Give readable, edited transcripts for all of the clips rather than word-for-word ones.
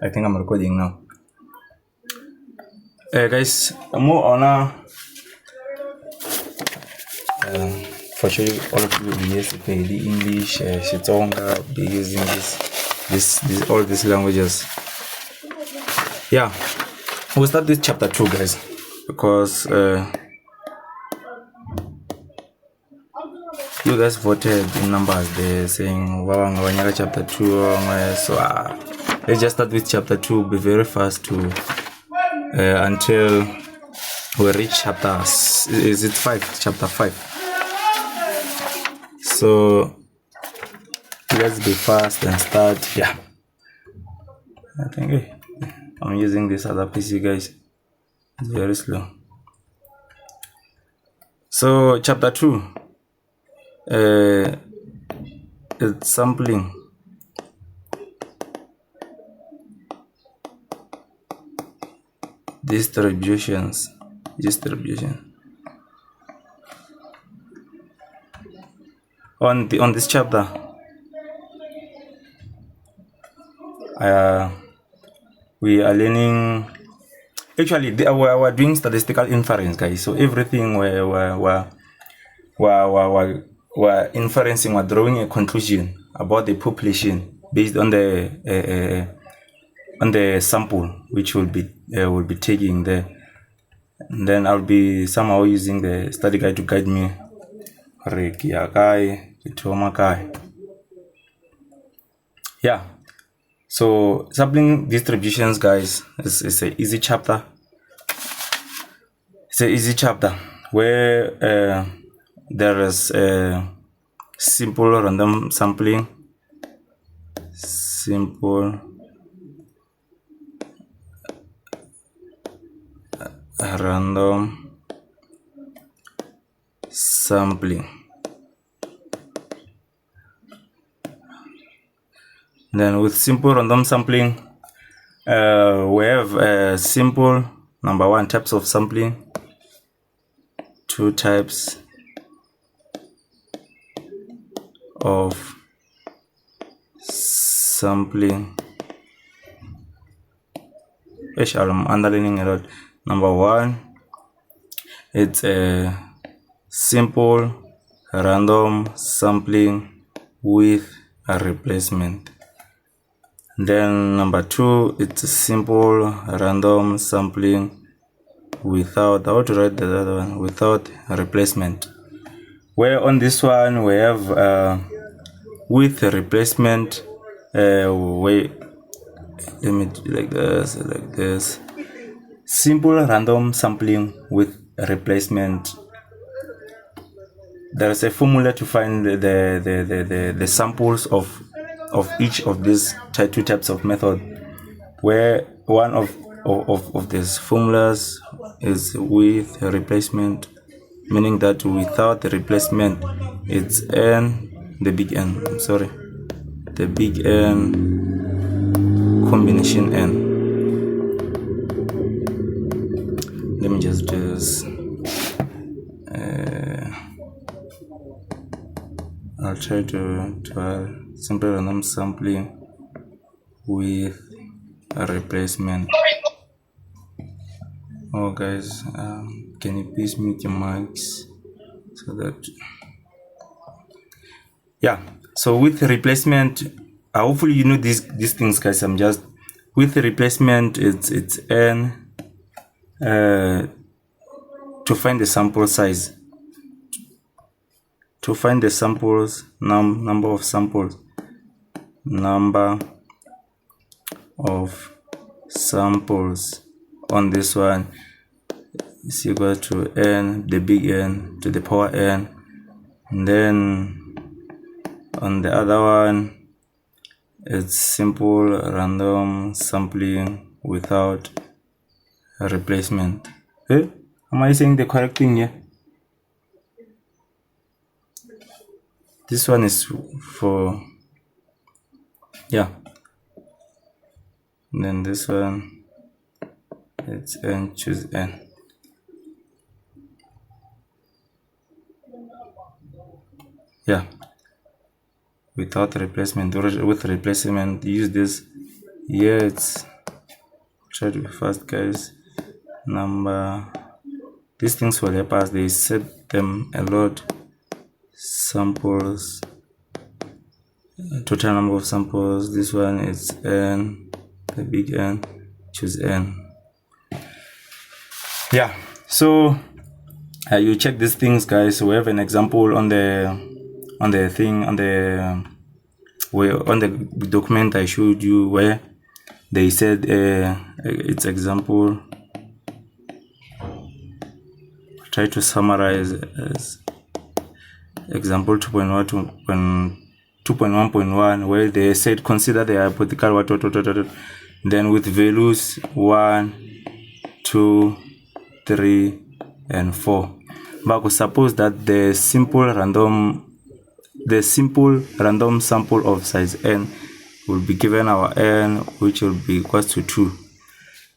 I think I'm recording now. Guys, more on for sure all of you will be using the English, Xitsonga, be using this all these languages. Yeah, we'll start with chapter 2, guys, because you guys voted in numbers there saying Wawanga chapter 2, so let's just start with chapter 2. Be very fast to until we reach chapter, is it 5? Chapter 5. So let's be fast and start. Yeah, I think I'm using this other PC, guys. It's very slow. So chapter 2, it's sampling. Distribution. On this chapter, we are learning. Actually, we're doing statistical inference, guys. So everything we're inferencing, we're drawing a conclusion about the population based on the sample which will be taking there. And then I'll be somehow using the study guide to guide me. Yeah, so sampling distributions, guys, is an easy chapter. It's an easy chapter where there is a simple random sampling, Then with simple random sampling, we have simple number 1 types of sampling, 2 types of sampling. I'm underlining a lot. Number 1, it's a simple random sampling with a replacement. Then number 2, it's a simple random sampling without, how to write the other one, without a replacement. Where on this one we have with a replacement. Wait, let me do like this. Simple random sampling with a replacement. There is a formula to find the samples of each of these 2 types of method, where one of these formulas is with a replacement, meaning that without the replacement it's n, the big N, the big N combination n. Let me just do this. I'll try to simple random sampling with a replacement. Oh, guys, can you please mute your mics so that, yeah. So with the replacement, hopefully you know these things, guys. I'm just with the replacement, it's n to find the sample size, to find the samples, number of samples on this one is equal to n, the big N to the power n. And then on the other one, it's simple random sampling without a replacement. Am I saying the correct thing here? This one is for, yeah. And then this one, it's n, choose n. Yeah, without replacement. With replacement, use this. Here it's try to be fast, guys. These things will help us. They set them a lot. Samples, total number of samples. This one is n, the big N. Choose n. Yeah, so you check these things, guys. So we have an example on the document I showed you, where they said it's example. Try to summarize as example 2.1.1, where they said consider the hypothetical what, then with values 1, 2, 3, and 4. But suppose that the simple random sample of size n will be given our n, which will be equals to 2.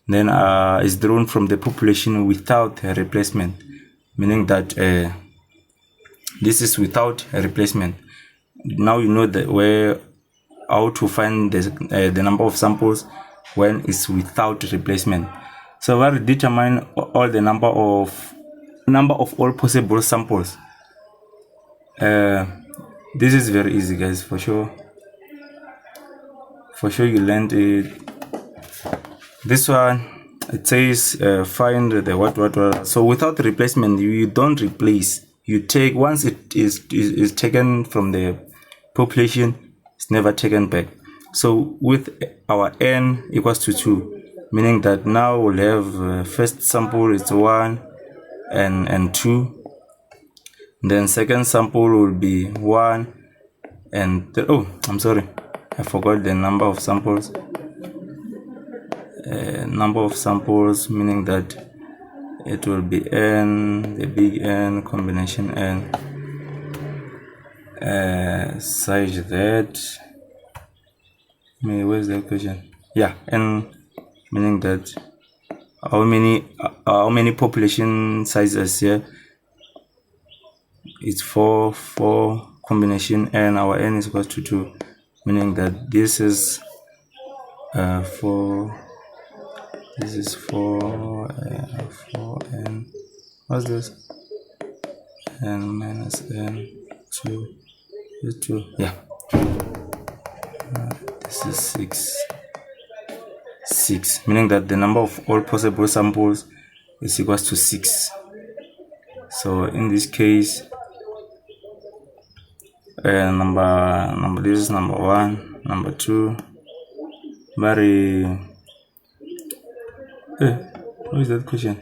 Then is drawn from the population without a replacement, meaning that this is without a replacement. Now you know how to find the number of samples when it's without replacement. So we'll determine all the number of all possible samples. This is very easy, guys, for sure. You learned it. This one, it says find the what. So without replacement, you don't replace. You take, once it is taken from the population, it's never taken back. So with our n equals to 2, meaning that now we'll have first sample is 1 and 2. Then second sample will be 1 and I'm sorry, I forgot the number of samples. Meaning that it will be n, the big N, combination n, size that. Where's the equation? Yeah, n, meaning that how many population sizes here? It's 4, combination n. Our n is equal to 2, meaning that this is 4. This is 4n. What's this? N minus n 2 is 2. Yeah. This is 6, meaning that the number of all possible samples is equals to 6. So in this case, this is number 1, number 2. What is that question?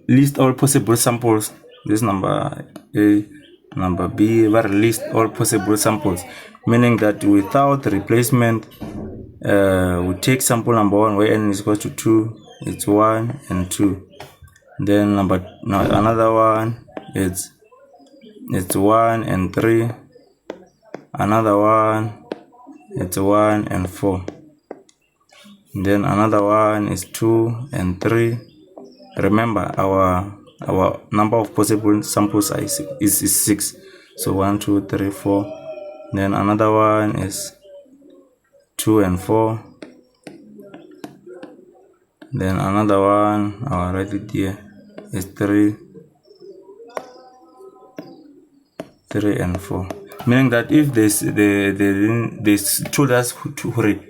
List all possible samples. This number A, number B, but list all possible samples, meaning that without replacement, we take sample number 1 where n is equal to 2. It's 1 and 2. Then another one, it's 1 and 3. Another one, it's 1 and 4. Then another one is 2 and 3. Remember, our number of possible samples is 6. So 1, 2, 3, 4. Then another one is 2 and 4. Then another one, I'll write it here, is 3 and 4. Meaning that if they told us to hurry,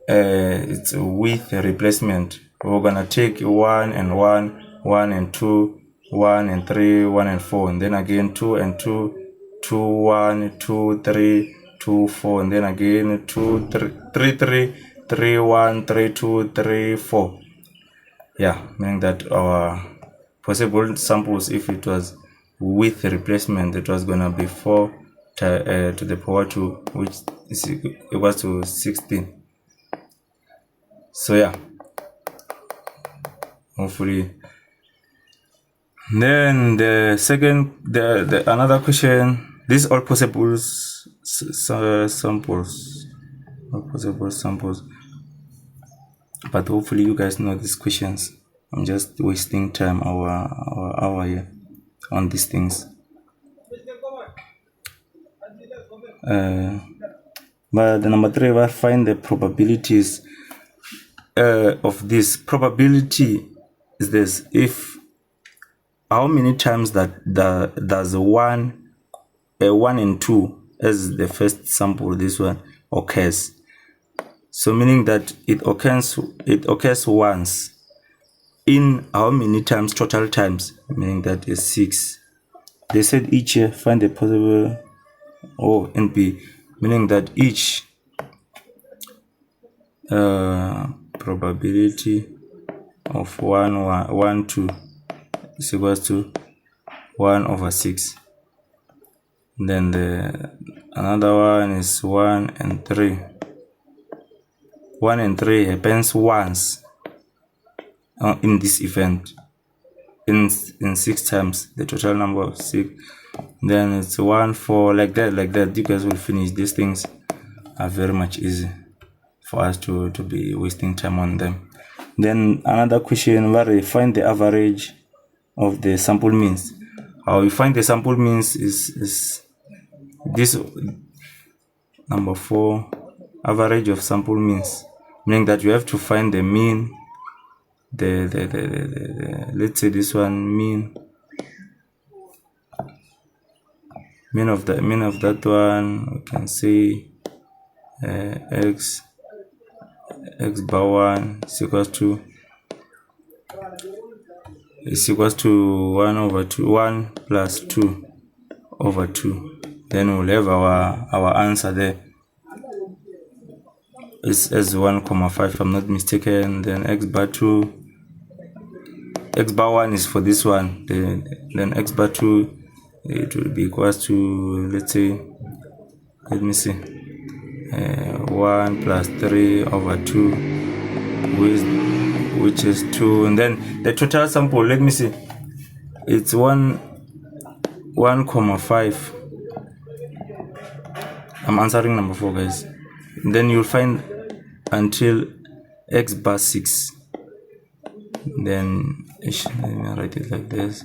it's with a replacement, we're gonna take 1 and 1, 1 and 2, 1 and 3, 1 and 4, and then again 2 and 2, 2, 1, 2, 3, 2, 4, and then again 2, 3, 3, 1, 3, 2, 3, 4. Yeah, meaning that our possible samples, if it was with a replacement, it was gonna be 4 to the power 2, which is equals to 16. So yeah, hopefully. Then the another question, these are possible samples, but hopefully you guys know these questions. I'm just wasting time our hour here on these things. But the number 3, we find the probabilities of this. Probability is this: if how many times does 1 and 2 as the first sample, this one occurs. So meaning that it occurs once in how many times, total times, meaning that is 6. They said each year find a possible O and B, meaning that each probability of 1, 2 is equals to 1/6. Then another one is 1 and 3. 1 and 3 happens once in this event, in 6 times, the total number of 6. Then it's 1, 4, like that. You guys will finish. These things are very much easy for us to be wasting time on them. Then another question where we find the average of the sample means. How we find the sample means is this number 4, average of sample means, meaning that you have to find the mean, the let's say this one, mean of that one. We can say x bar 1 is equals to 1 plus 2/2. Then we'll have our answer there. It's as 1,5 if I'm not mistaken. Then x bar 1 is for this one. Then x bar 2, it will be equals to, let's say, let me see, 1 plus 3/2, which is 2. And then the total sample, let me see, it's 1,5. I'm answering number 4, guys. Then you'll find until x bar 6. Then let me write it like this: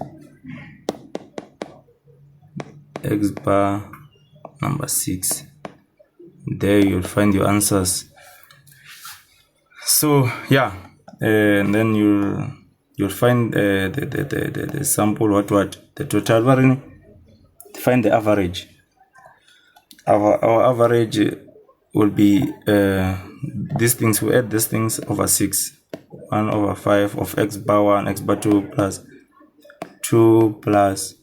x bar number 6. There you'll find your answers. So yeah, and then you'll find the sample, what the total variance. Find the average. Our average will be these things. We add these things over 6, 1/5 of x bar 1, x bar 2 plus 2 plus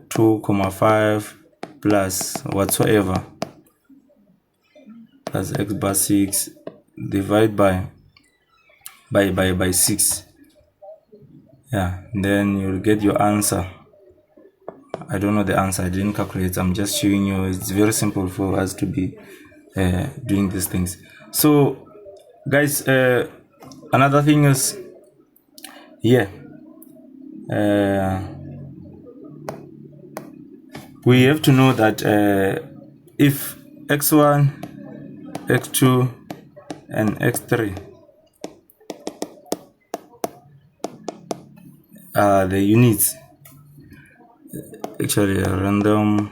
2,5 plus whatsoever, plus x bar 6, divide by 6. Yeah, then you'll get your answer. I don't know the answer, I didn't calculate. I'm just showing you. It's very simple for us to be doing these things. So guys, another thing is we have to know that if x1, x2 and x3 are the units, actually random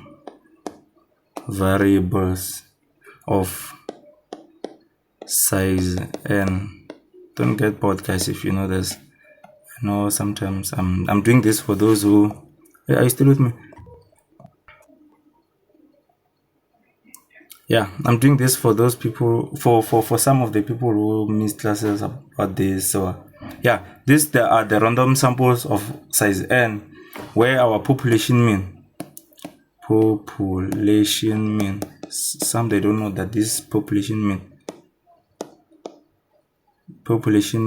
variables of size n. Don't get bored, guys, if you know this. I know sometimes I'm doing this for those who... Are you still with me? Yeah, I'm doing this for those people, for some of the people who missed classes about this. So yeah, there are the random samples of size n, where our population mean, some they don't know that this population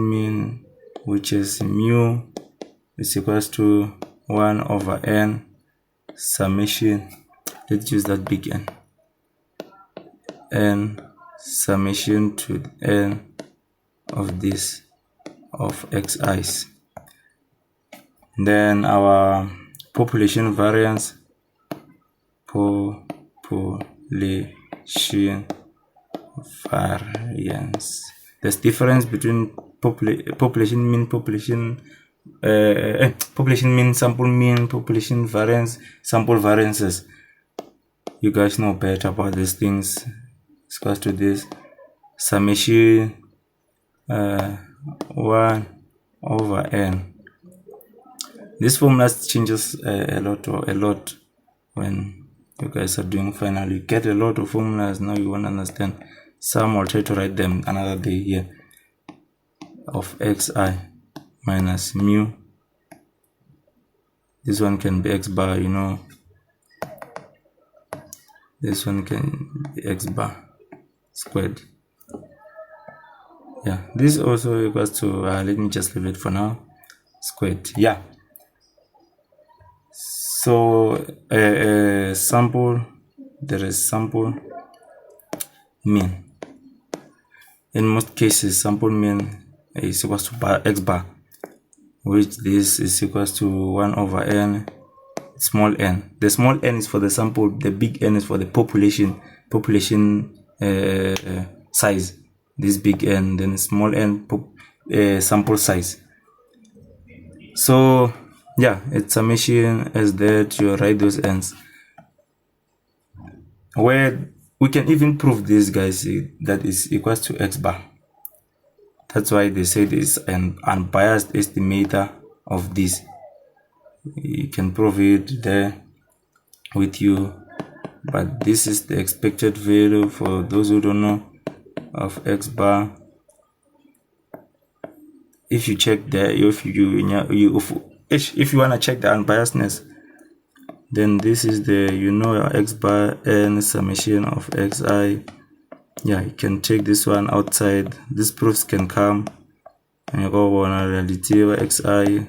mean, which is mu is equals to 1/n summation, let's use that big N summation to n of this of xi's. Then our population variance, there's difference between population mean, population mean, sample mean, population variance, sample variances. You guys know better about these things. It's equals to this summation 1 over n. This formula changes a lot when you guys are doing final. You get a lot of formulas. Now you want to understand some. I'll try to write them another day here. Of xi minus mu. This one can be x bar, you know. This one can be x bar squared. Yeah, this also equals to let me just leave it for now, squared. Yeah, so sample, there is sample mean. In most cases, sample mean is equals to x bar, which this is equals to 1 over n, small n. The small n is for the sample, the big N is for the population size. This big N, then small n, sample size. So yeah, it's summation as that you write those n's. Where we can even prove this, guys, that is equals to x bar. That's why they say this an unbiased estimator of this. You can prove it there with you, but this is the expected value for those who don't know of x bar. If you check there, if you want to check the unbiasedness, then this is the, you know, x bar n summation of xi. Yeah, you can take this one outside. These proofs can come and you go on a relative xi,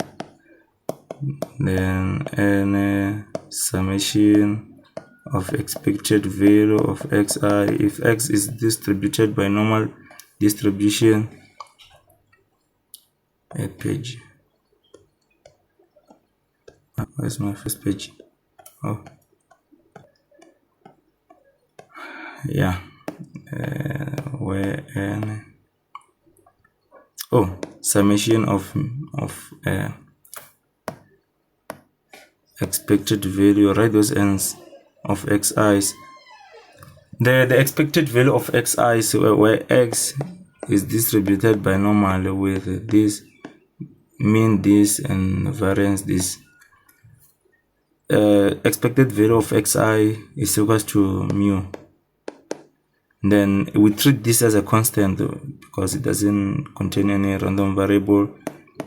then n summation of expected value of xi if x is distributed by normal distribution. A page. Where's my first page? Oh, yeah. Where n, oh, summation of expected value. Write those n's of xi's. The expected value of xi is where x is distributed by normal with this mean, this, and variance, this. Expected value of xi is equals to mu. Then we treat this as a constant because it doesn't contain any random variable,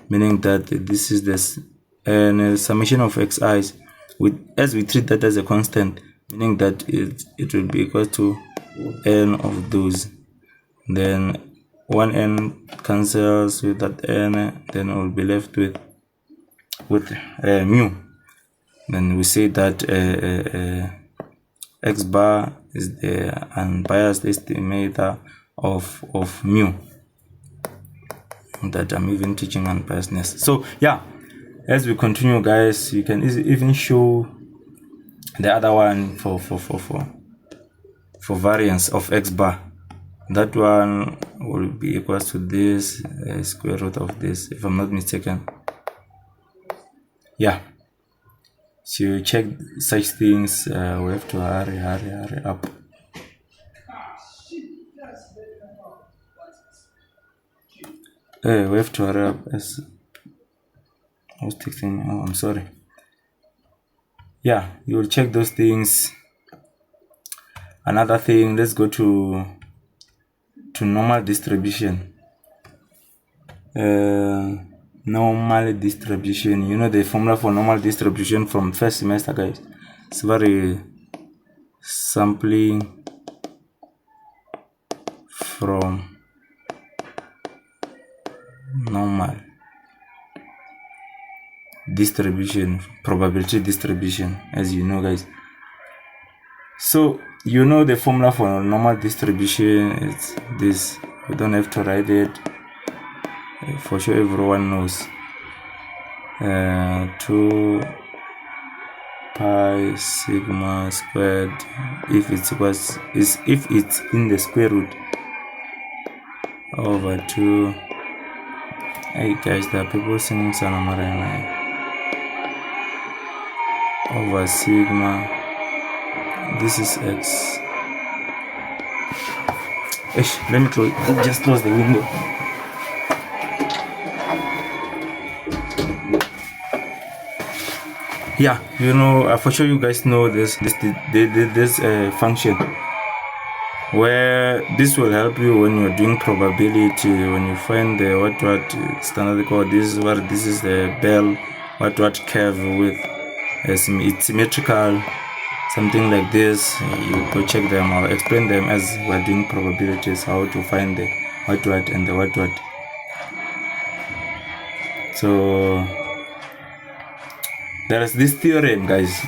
meaning that this is this and summation of xi's. As we treat that as a constant, meaning that it will be equal to n of those. Then one n cancels with that n, then we'll be left with mu. Then we say that x bar is the unbiased estimator of mu. That I'm even teaching unbiasedness. So yeah, as we continue, guys, you can even show the other one for variance of x bar. That one will be equals to this square root of this, if I'm not mistaken. Yeah, so you check such things. We have to hurry up. We have to hurry up. As I was texting. Oh, I'm sorry. Yeah, you will check those things. Another thing, let's go to normal distribution. Normal distribution, you know the formula for normal distribution from first semester, guys. It's very sampling from normal distribution, probability distribution, as you know, guys. So you know the formula for normal distribution is this. We don't have to write it, for sure everyone knows. 2 pi sigma squared, if it's in the square root, over 2 Hey guys, there are people singing Sanamarena over sigma. This is x. Ish, let me just close the window. Yeah, for sure you guys know this function where this will help you when you're doing probability, when you find the what standard code. This is the bell what curve with it's symmetrical, something like this. You go check them. I'll explain them as we're doing probabilities, how to find the what and the what. So there is this theorem, guys.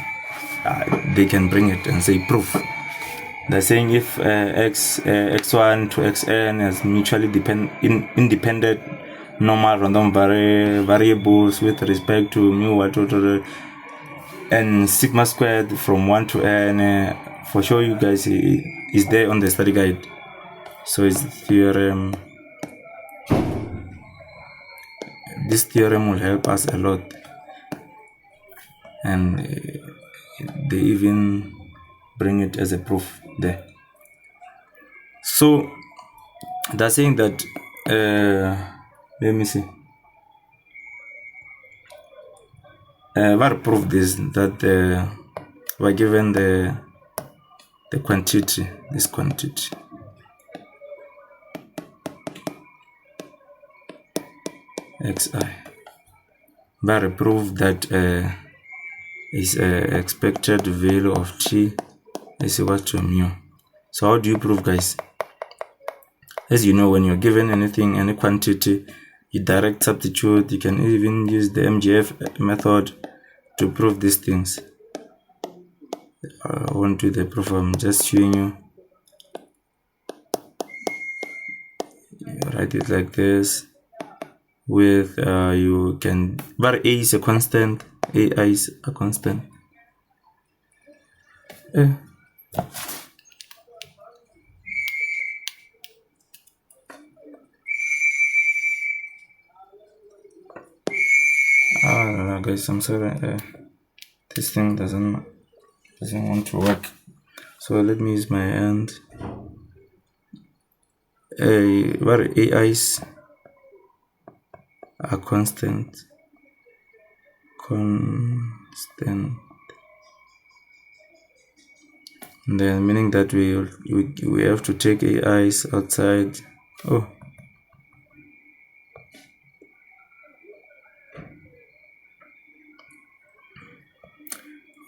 They can bring it and say proof. They're saying if x1 to xn is mutually independent normal random variables with respect to mu and sigma squared from 1 to n, for sure you guys is there on the study guide. So it's the theorem. This theorem will help us a lot, and they even bring it as a proof there. So they're saying that let me see. What proof this that we're given the quantity, this quantity xi, but prove that is expected value of t is equal to mu. So how do you prove, guys? As you know, when you're given anything, any quantity, you direct substitute. You can even use the MGF method to prove these things. I won't do the proof, I'm just showing you. You write it like this with you can, but a is a constant, ai is a constant. No, guys, I'm sorry, this thing doesn't want to work, so let me use my hand. Where ai's are constant, and then meaning that we have to take ai's outside.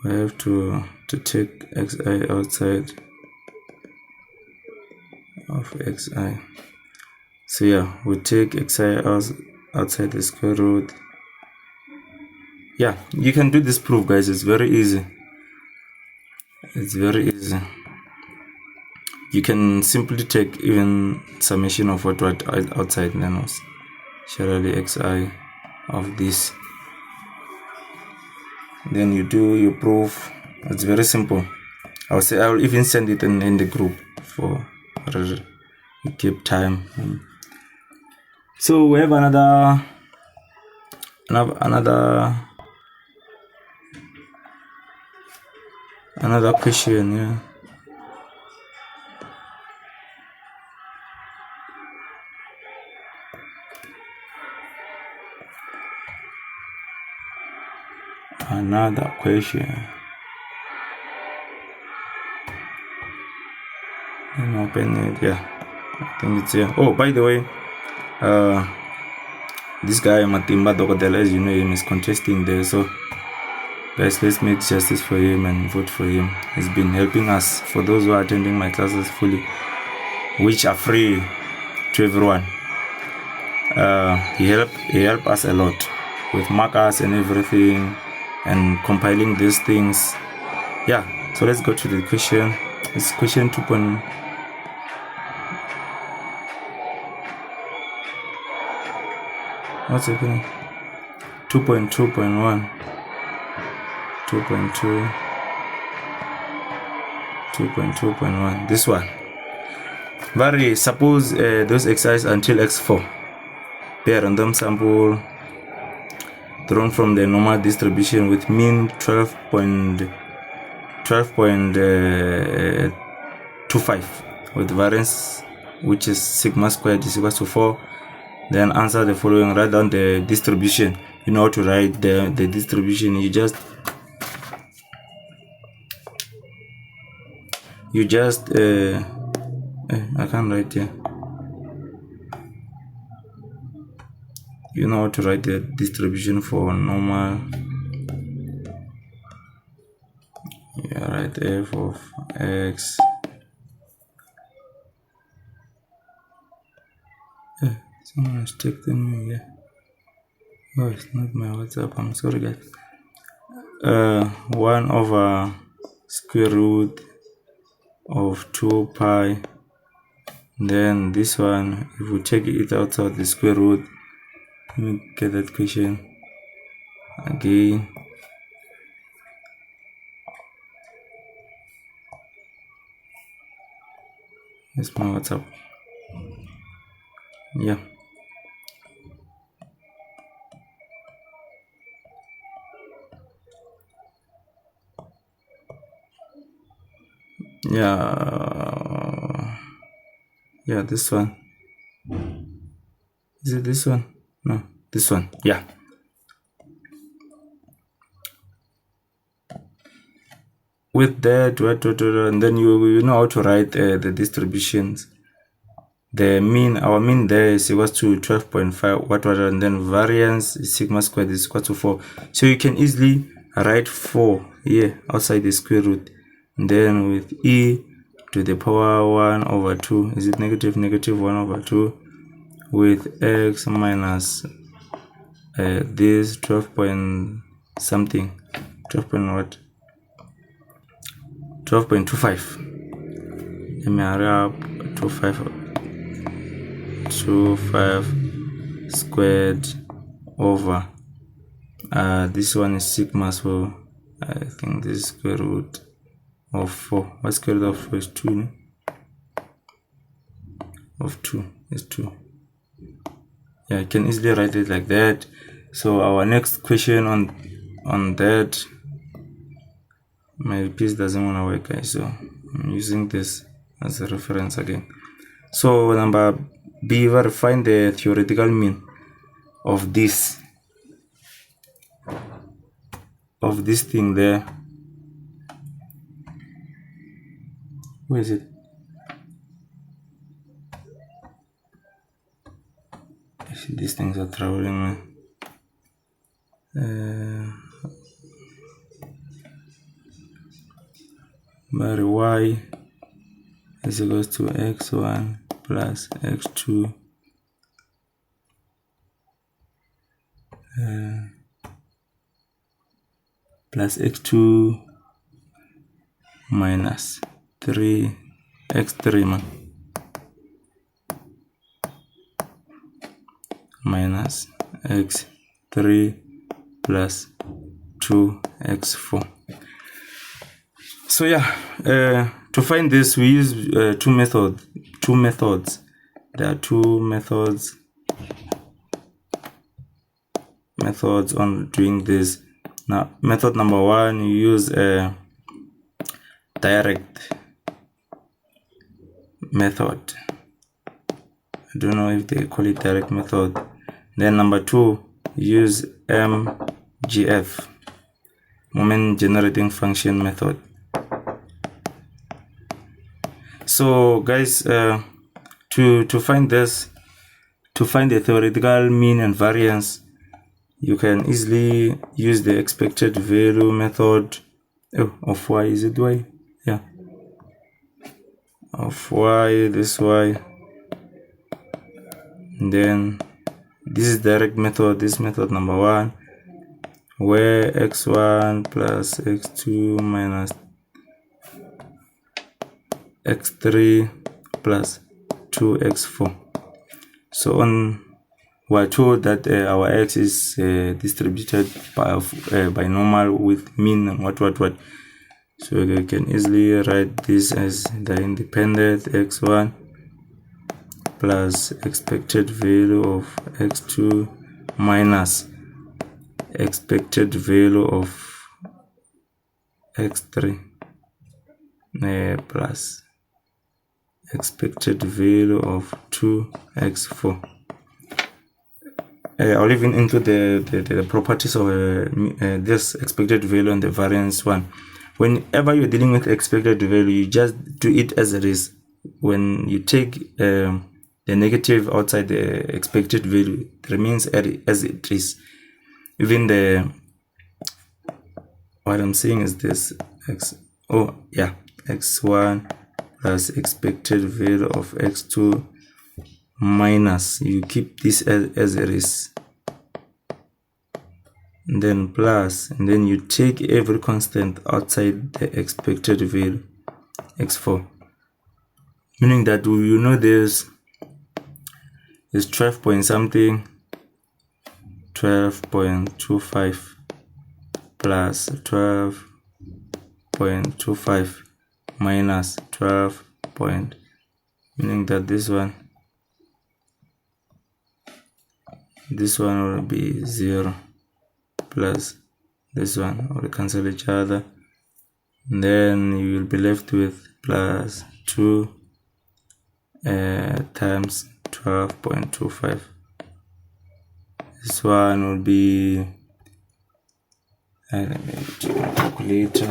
We have to take xi outside of xi. So yeah, we take xi outside the square root. Yeah, you can do this proof, guys. It's very easy. It's very easy. You can simply take even summation of what outside nanos, surely xi of this. Then you do your proof. It's very simple. I'll even send it in the group for keep time. So we have another question. Yeah. Another question. Let me open it. Yeah, I think it's here. Oh, by the way, this guy Matimba Dogodela, as you know him, is contesting there. So guys, let's make justice for him and vote for him. He's been helping us. For those who are attending my classes fully, which are free to everyone, he helped us a lot with markers and everything, and compiling these things. Yeah, so let's go to the question. It's question 2. What's happening? 2.2.1, 2.2, 2.2.1. This one. Vary. Suppose those exercise until x4. be a random sample drawn from the normal distribution with mean 12.25 with variance which is sigma squared is equal to 4. Then answer the following. Write down the distribution. You know how to write the distribution. You just I can't write here. You know how to write the distribution for normal. Yeah, write f of x. Someone has taken me here. Oh, it's not my WhatsApp. I'm sorry, guys. 1 over square root of 2 pi. Then this one, if we take it outside the square root, let me get that question again. It's my WhatsApp. Yeah. Yeah, this one. Is it this one? No, this one. Yeah. With that, and then you know how to write the distributions. The mean, our mean there is equal to 12.5 and then variance is sigma squared is equal to 4. So you can easily write 4 here outside the square root. And then with e to the power 1 over 2, is it negative 1 over 2 with x minus this 12 point something, 12.25. Let me hurry up. 25 squared over this one is sigma, so I think this is square root of 4. What square root of 4 is 2, no? Of 2 is 2. Yeah, I can easily write it like that. So our next question on that, my piece doesn't want to work, guys, so I'm using this as a reference again. So number B, find the theoretical mean of this thing there. Where is it? These things are traveling, man. But y is equals to x1 plus x2 plus x2 minus 3x3 minus x3 plus 2x4. So yeah, to find this we use two methods. There are two methods on doing this. Now, method number 1, you use a direct method. I don't know if they call it direct method. Then number 2, use MGF, moment generating function method. So guys, to find this, to find the theoretical mean and variance, you can easily use the expected value method of y. Is it y? Yeah, of y, this y. And then this is direct method, this method number 1, where x1 plus x2 minus x3 plus 2x4. So on, we're told that our x is distributed by normal with mean and what. So you can easily write this as the independent x1 plus expected value of x2 minus expected value of x3 plus expected value of 2x4. I'll even include the properties of this expected value and the variance one. Whenever you're dealing with expected value, you just do it as it is. When you take the negative outside the expected value, it remains as it is. Even what I'm saying is this x1 plus expected value of x2 minus, you keep this as it is, and then plus, and then you take every constant outside the expected value x4, meaning that you know this is 12 point something, 12.25 plus 12.25 minus 12 point, meaning that this one will be 0 plus this one will cancel each other, and then you will be left with plus 2 times 12.25. This one will be let me do my calculator.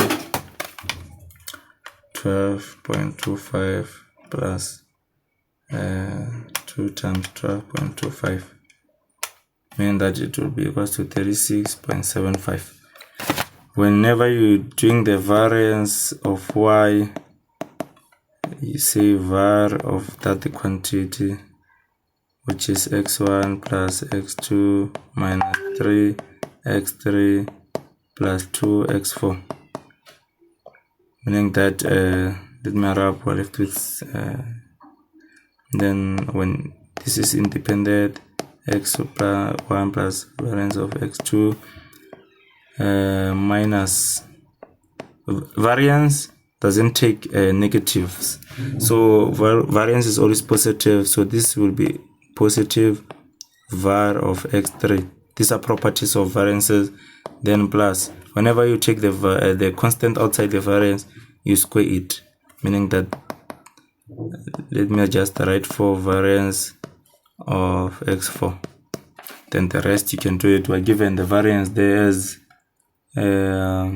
12.25 plus 2 times 12.25, meaning that it will be equals to 36.75. Whenever you're doing the variance of y, you say var of that quantity, which is x1 plus x2 minus 3 x3 plus 2x4, meaning that let me wrap, we're left with then when this is independent, x1 plus variance of x2 minus variance doesn't take negatives, so variance is always positive, so this will be positive var of x3. These are properties of variances. Then plus, whenever you take the constant outside the variance, you square it, meaning that, let me just write for variance of x4, then the rest you can do it. We're given the variance there as let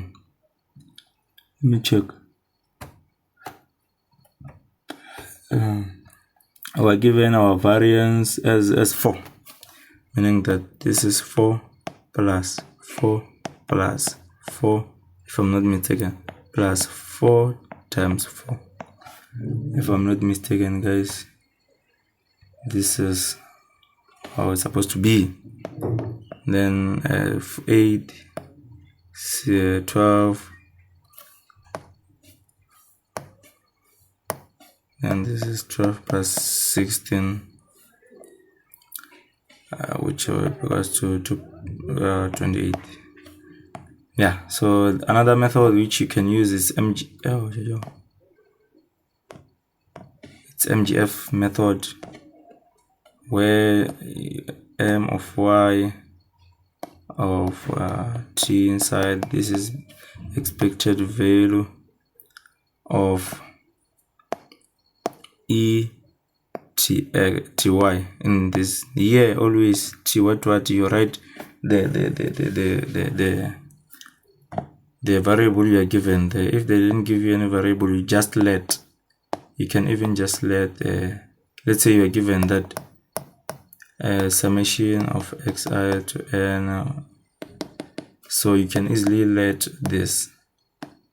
me check. We're given our variance as 4, meaning that this is 4 plus 4 plus 4, if I'm not mistaken, plus 4 times 4, if I'm not mistaken, guys. This is how it's supposed to be. Then 8, 12, and this is 12 plus 16, which equals to 28. Yeah, so another method which you can use is it's MGF method, where m of y of t inside, this is expected value of ty. In this here, always t what you write the variable you are given there. If they didn't give you any variable, you just let, you can even just let let's say you are given that summation of xi to n, so you can easily let this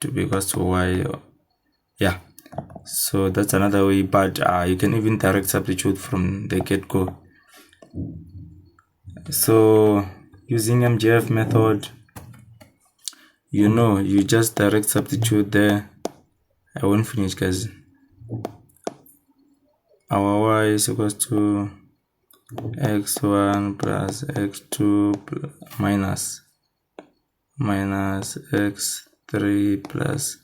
to be equals to y. Yeah, so that's another way, but you can even direct substitute from the get-go. So using MGF method, you just direct substitute there. I won't finish, guys. Our y is equals to x1 plus x2 minus x3 plus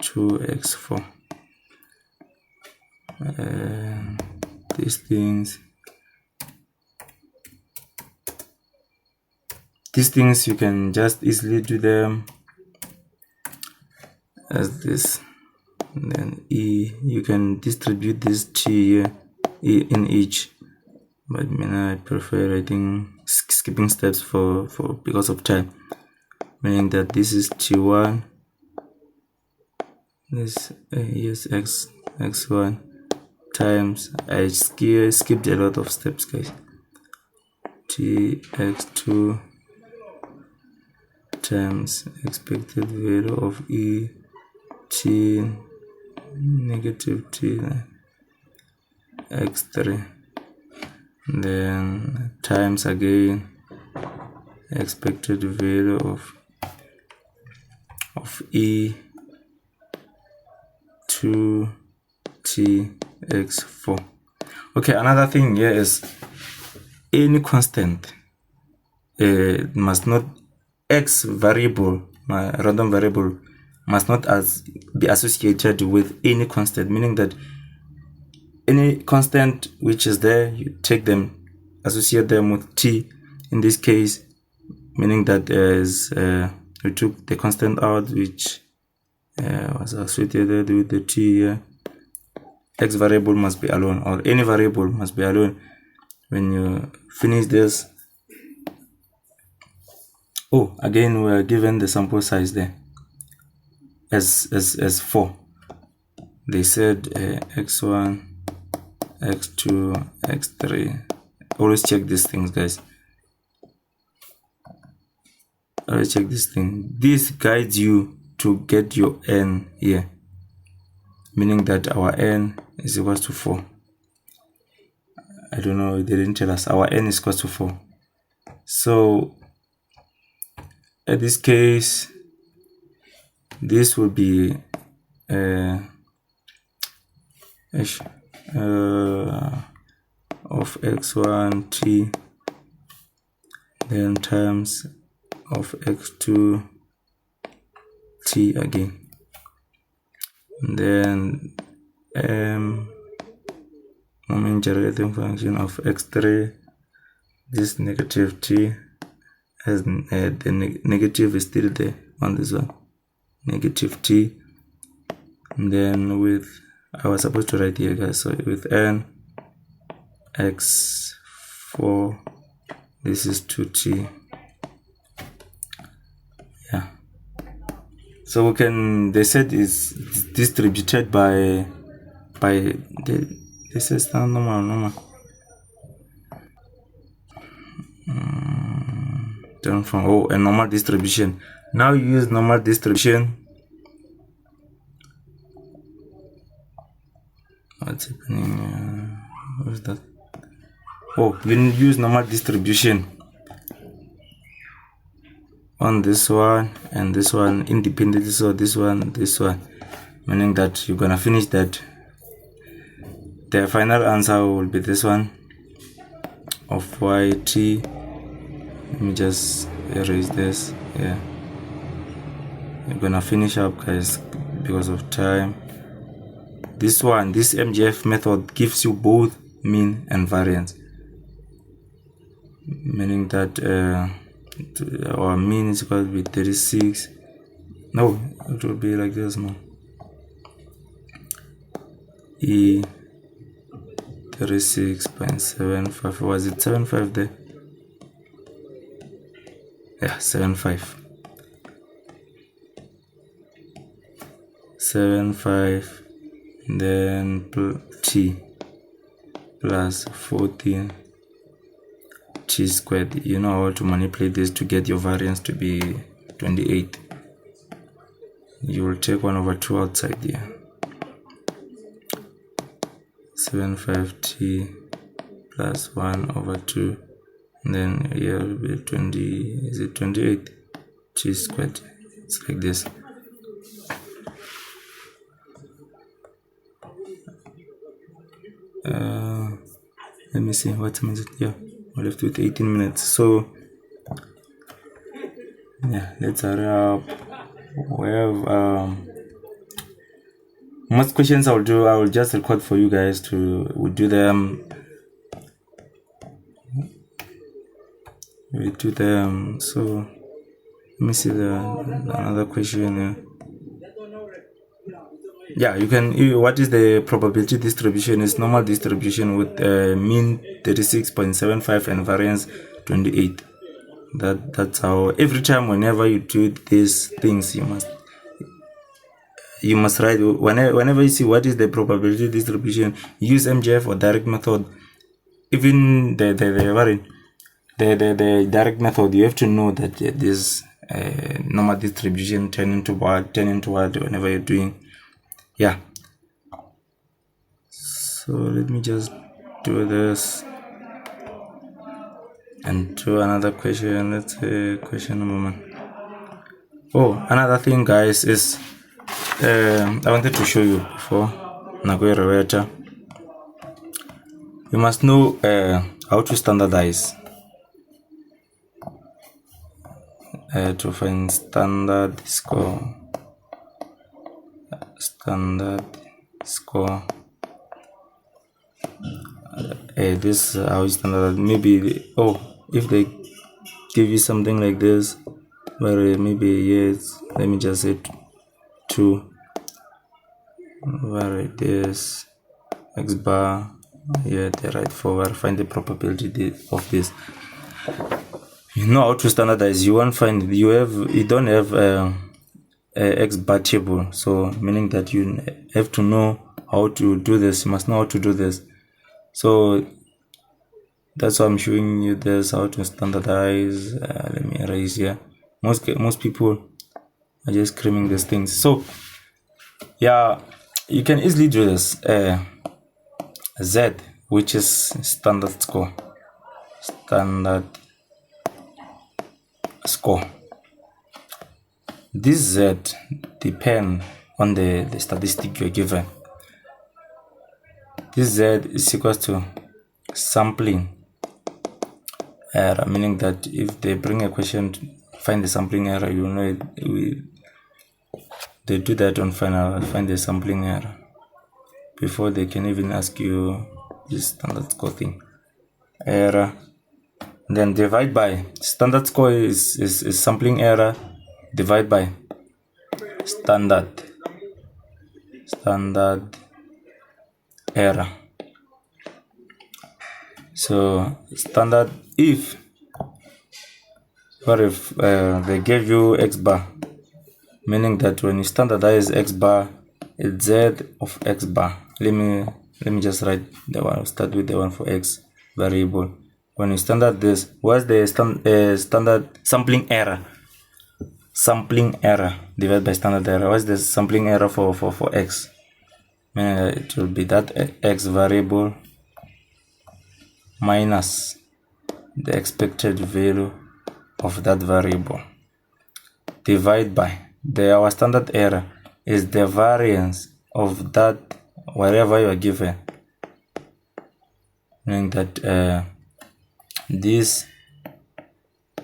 2x4. these things. These things you can just easily do them as this. And then E, you can distribute this T here in each, but I prefer writing skipping steps for because of time, meaning that this is T1, this is x1 times, I skipped a lot of steps, guys, Tx2 times expected value of E T negative T x3, then times again expected value of E 2T x4. Okay, another thing here is any constant must not, x variable, my random variable, must not be associated with any constant, meaning that any constant which is there, you take them, associate them with t in this case, meaning that we took the constant out which was associated with the t here. X variable must be alone, or any variable must be alone. When you finish this, oh, again we are given the sample size there as 4. They said x1, x2, x3. Always check these things, guys. Always check this thing. This guides you to get your n here, meaning that our n is equal to 4. I don't know, they didn't tell us. Our n is equal to 4. So in this case, this will be of x1 t, then times of x2 t again, and then moment generating function of x3, this negative t, as the negative is still there on this one, negative t, and then with, I was supposed to write here, guys, so with n x4, this is 2t. Yeah, so we can, they said is distributed by this is not normal turn from a normal distribution. Now you use normal distribution. What's happening? What is that? Oh, you use normal distribution on this one and this one independently, so this one, meaning that you're gonna finish that. The final answer will be this one of yt. Let me just erase this. Yeah, you're gonna finish up, guys, because of time. This one, this MGF method gives you both mean and variance, meaning that our mean is equal to 36. No, it will be like this now. E 36.75. Was it 75 there? Yeah, 75. 75, then t plus 14 t squared. You know how to manipulate this to get your variance to be 28. You will take 1/2 outside here. 75t plus 1/2, and then here will be 20, is it 28 t squared? It's like this. Let me see, what time is it? Yeah, we're left with 18 minutes. So yeah, let's hurry up. We have Most questions I will just record for you guys to do them. We do them. So let me see another question. Yeah, you can. What is the probability distribution? It's normal distribution with mean 36.75 and variance 28. That's how every time whenever you do these things you must write whenever you see what is the probability distribution, use MGF or direct method. Even the direct method, you have to know that this normal distribution turn into what whenever you're doing. Yeah, so let me just do this and do another question. Let's say question number 1. Oh, another thing guys is I wanted to show you before Nagoya. You must know how to standardize to find standard score. This how is standard. Maybe if they give you something like this, where maybe yes, let me just say 2, where this x bar, yeah, they write forward, find the probability of this. You know how to standardize. You won't find you don't have a x bar table, so meaning that you have to know how to do this. You must know how to do this. So that's why I'm showing you this, how to standardize. Let me erase here. Most people are just screaming these things. So yeah, you can easily do this. Z, which is standard score. This Z depends on the statistic you're given. This Z is equal to sampling error, meaning that if they bring a question to find the sampling error, you know they do that on final, find the sampling error before they can even ask you this standard score thing. Error, then divide by standard score is sampling error, divide by standard error. So standard, if they gave you x bar, meaning that when you standardize x bar, it's z of x bar. Let me just write the one. I'll start with the one for x variable. When you standard this, what's the standard sampling error? Sampling error divided by standard error. What's the sampling error for x? It will be that x variable minus the expected value of that variable, divide by our standard error is the variance of that whatever you are given, meaning that this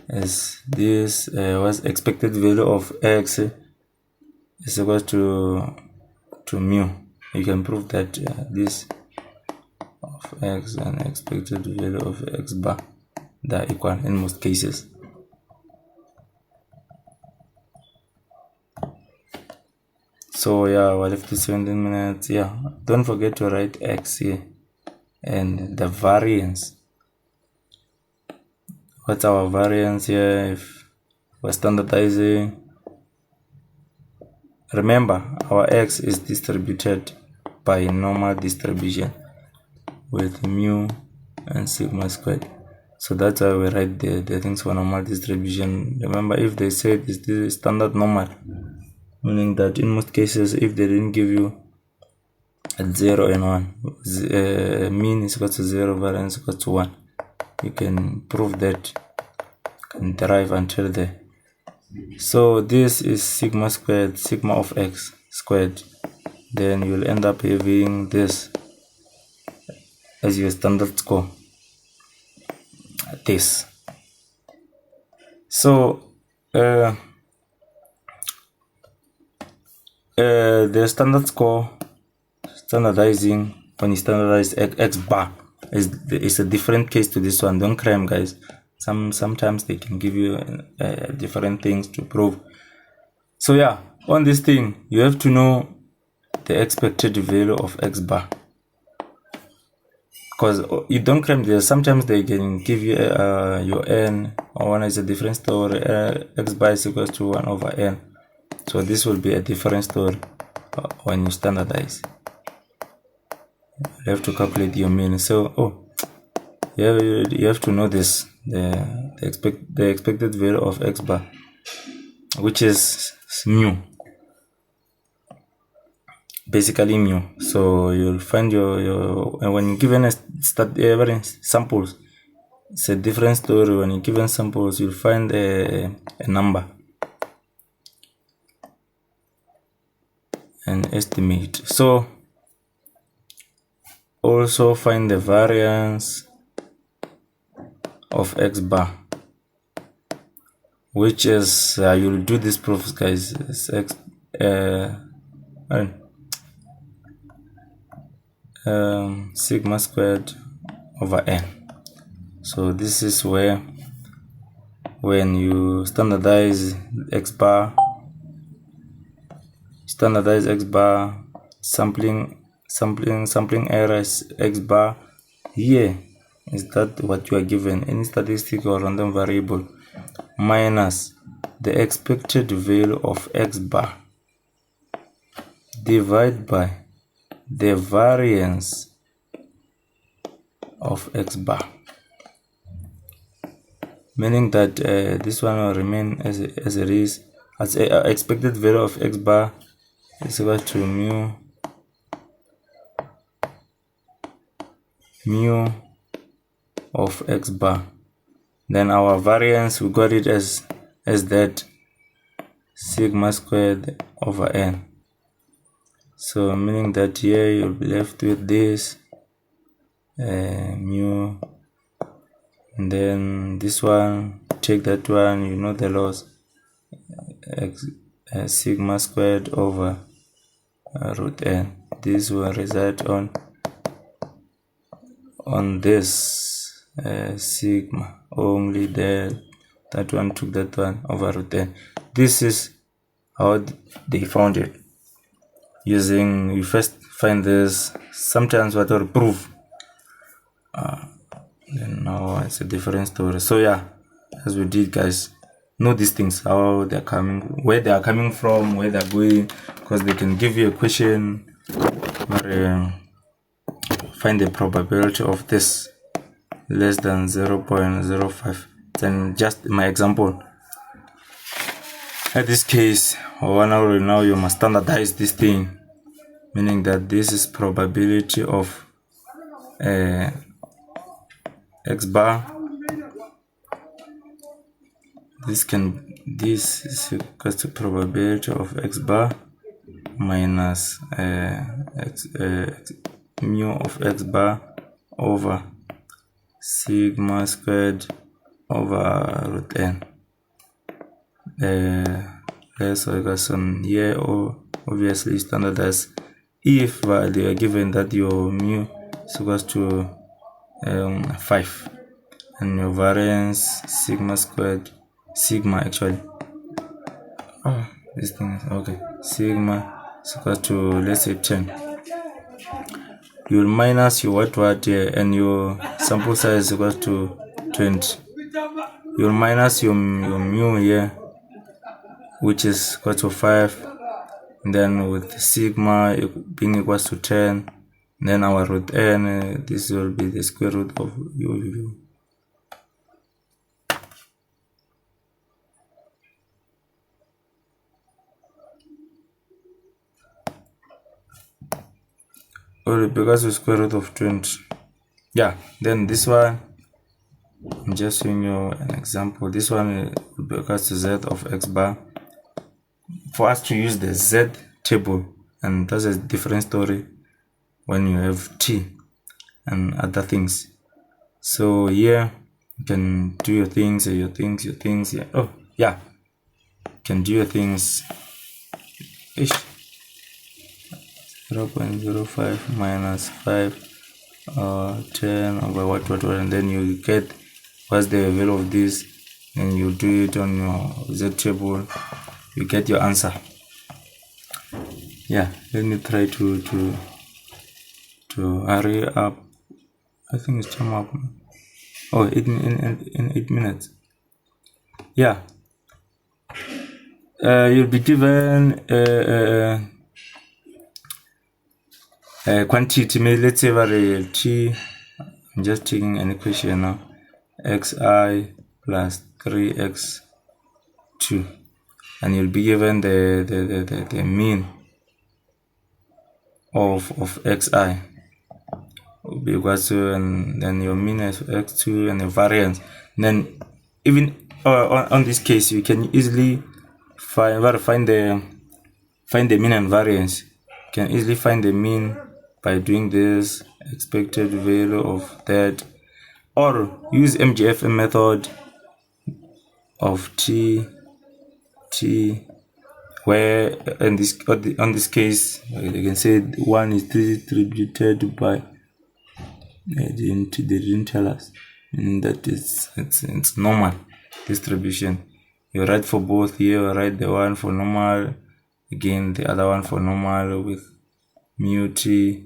was expected value of x is equal to mu. You can prove that this of x and expected value of x bar, they are equal in most cases. So yeah, we're left to 17 minutes. Yeah, don't forget to write x here and the variance. What's our variance here if we're standardizing? Remember, our x is distributed by normal distribution with mu and sigma squared. So that's why we write the things for normal distribution. Remember, if they said it's the standard normal, meaning that in most cases, if they didn't give you at 0 and 1, mean is equal to 0, variance is equal to 1, you can prove that, can derive until there. So this is sigma squared, sigma of x squared. Then you'll end up having this as your standard score. This. So the standard score standardizing, when you standardize x bar, is a different case to this one. Don't cram, guys. Sometimes they can give you different things to prove. So yeah, on this thing you have to know the expected value of x bar, because you don't cram there. Sometimes they can give you your n, or one is a different story. X bar is equals to 1 over n. So this will be a different story when you standardize. You have to calculate your mean. So you have to know this, the expected value of x bar, which is mu, basically mu. So you'll find your when you're given a samples, it's a different story. When you're given samples, you'll find a number, an estimate. So also find the variance of x bar, which is you'll do this proof, guys. It's sigma squared over n. So this is where, when you standardize x bar, sampling error is x bar. Here is that what you are given, any statistic or random variable minus the expected value of x bar divided by the variance of x bar, meaning that this one will remain as it is, as expected value of x bar is equal to mu of x bar. Then our variance, we got it as that sigma squared over n. So meaning that here you'll be left with this mu, and then this one, take that one, you know the loss, sigma squared over root n. This will result on this sigma only. That one took that one over root n. This is how they found it. Using, you first find this, sometimes what will prove, then now it's a different story. So yeah, as we did, guys, know these things, how they're coming, where they are coming from, where they're going, because they can give you a question, or find the probability of this less than 0.05. Then just my example, at this case, now you must standardize this thing, meaning that this is probability of x bar. This is equal to probability of x bar minus mu of x bar over sigma squared over root n. So here, obviously standardize if they are given that your mu is equals to 5 and your variance sigma actually, this thing is okay, sigma is equal to, let's say, 10. You'll minus your what here, and your sample size is equal to 20. You'll minus your mu here, which is equal to 5, and then with sigma being equal to 10, then our root n, this will be the square root of u. Because the square root of 20. Yeah, then this one, I'm just showing you an example. This one will be equal to z of x bar. For us to use the z table, and that's a different story when you have t and other things. So here you can do your things. Yeah. Oh yeah, you can do your things. 0.05 minus 5 10 over what, and then you get what's the value of this, and you do it on your Z table, you get your answer. Yeah, let me try to hurry up. I think it's time up. Oh, in 8 minutes. Yeah. You'll be given a quantity. Let's say variable t. I'm just taking an equation now. Xi plus 3x2, and you'll be given the mean of xi equals to, and then your mean is x2 and the variance. And then even on this case, you can easily find the mean and variance. You can easily find the mean by doing this expected value of that, or use MGF method of t, where in this on this case you can say 1 is distributed by, they didn't tell us, and that it's normal distribution. You write for both here, you write the one for normal, again the other one for normal, with mu t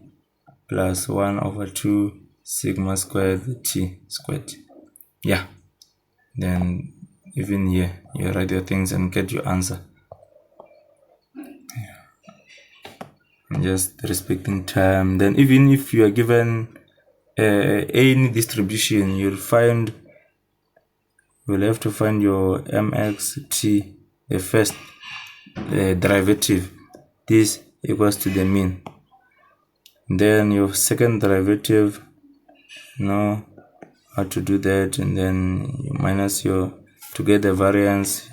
plus 1 over 2 sigma squared t squared. Yeah, then even here you write your things and get your answer. Just respecting time. Then even if you are given any distribution, you'll have to find your mxt, the first derivative. This equals to the mean. Then your second derivative, you know how to do that, and then you minus your, to get the variance,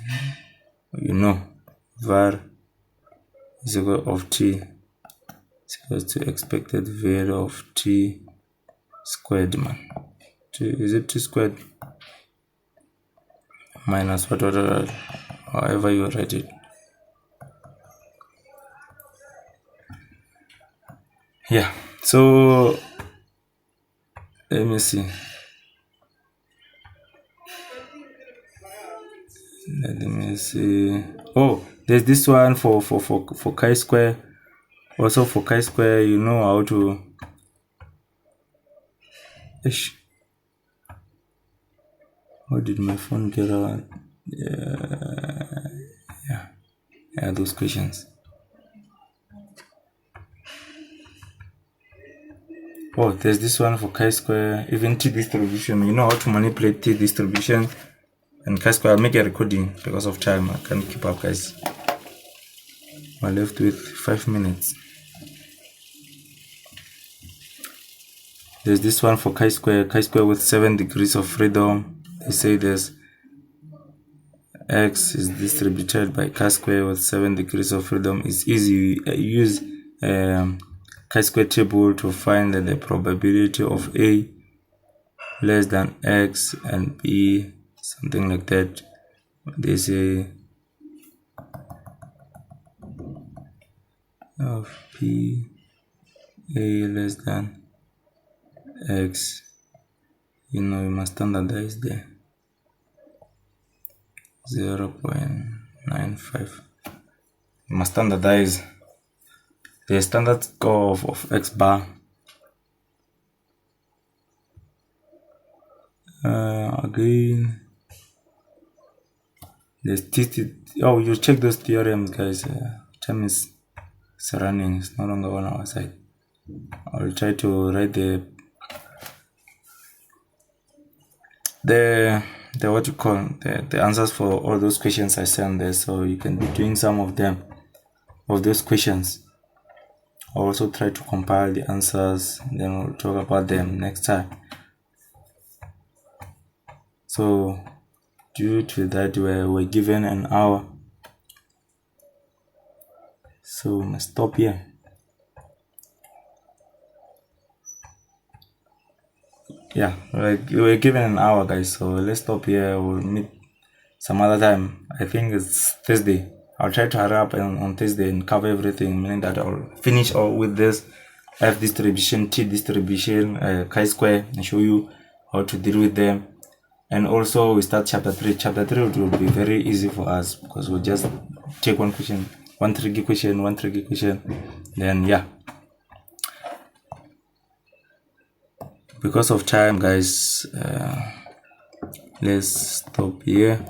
you know, var is equal of t is equal to expected value of t squared, man. Is it t squared minus what, however you write it. Yeah, so let me see. Oh, there's this one for chi-square. Also for chi-square, you know how to how did my phone get out? Yeah, those questions. Oh, there's this one for chi-square, even t distribution. You know how to manipulate t distribution and chi-square. I'll make a recording because of time. I can't keep up, guys. I'm left with 5 minutes. There's this one for chi-square with 7 degrees of freedom. They say this x is distributed by chi-square with 7 degrees of freedom. It's easy. Use chi-square table to find the probability of a less than x and b, something like that. They say of p a less than x, you know, you must standardize the 0.95. You must standardize the standard score of x bar. Again, oh, you check those theorems, guys. Time is running, it's no longer on our side. I'll try to write the what you call the answers for all those questions I sent there, so you can be doing some of those questions. I'll also try to compile the answers, and then we'll talk about them next time. So due to that, we're given an hour, so we must stop here. Yeah, we're given an hour, guys, so let's stop here. We'll meet some other time. I think it's Thursday. I'll try to hurry up on Thursday and cover everything, meaning that I'll finish all with this F distribution, T distribution, chi-square, and show you how to deal with them. And also we start chapter 3. Chapter 3 will be very easy for us because we'll just take one question, one tricky question, then yeah. Because of time, guys, let's stop here.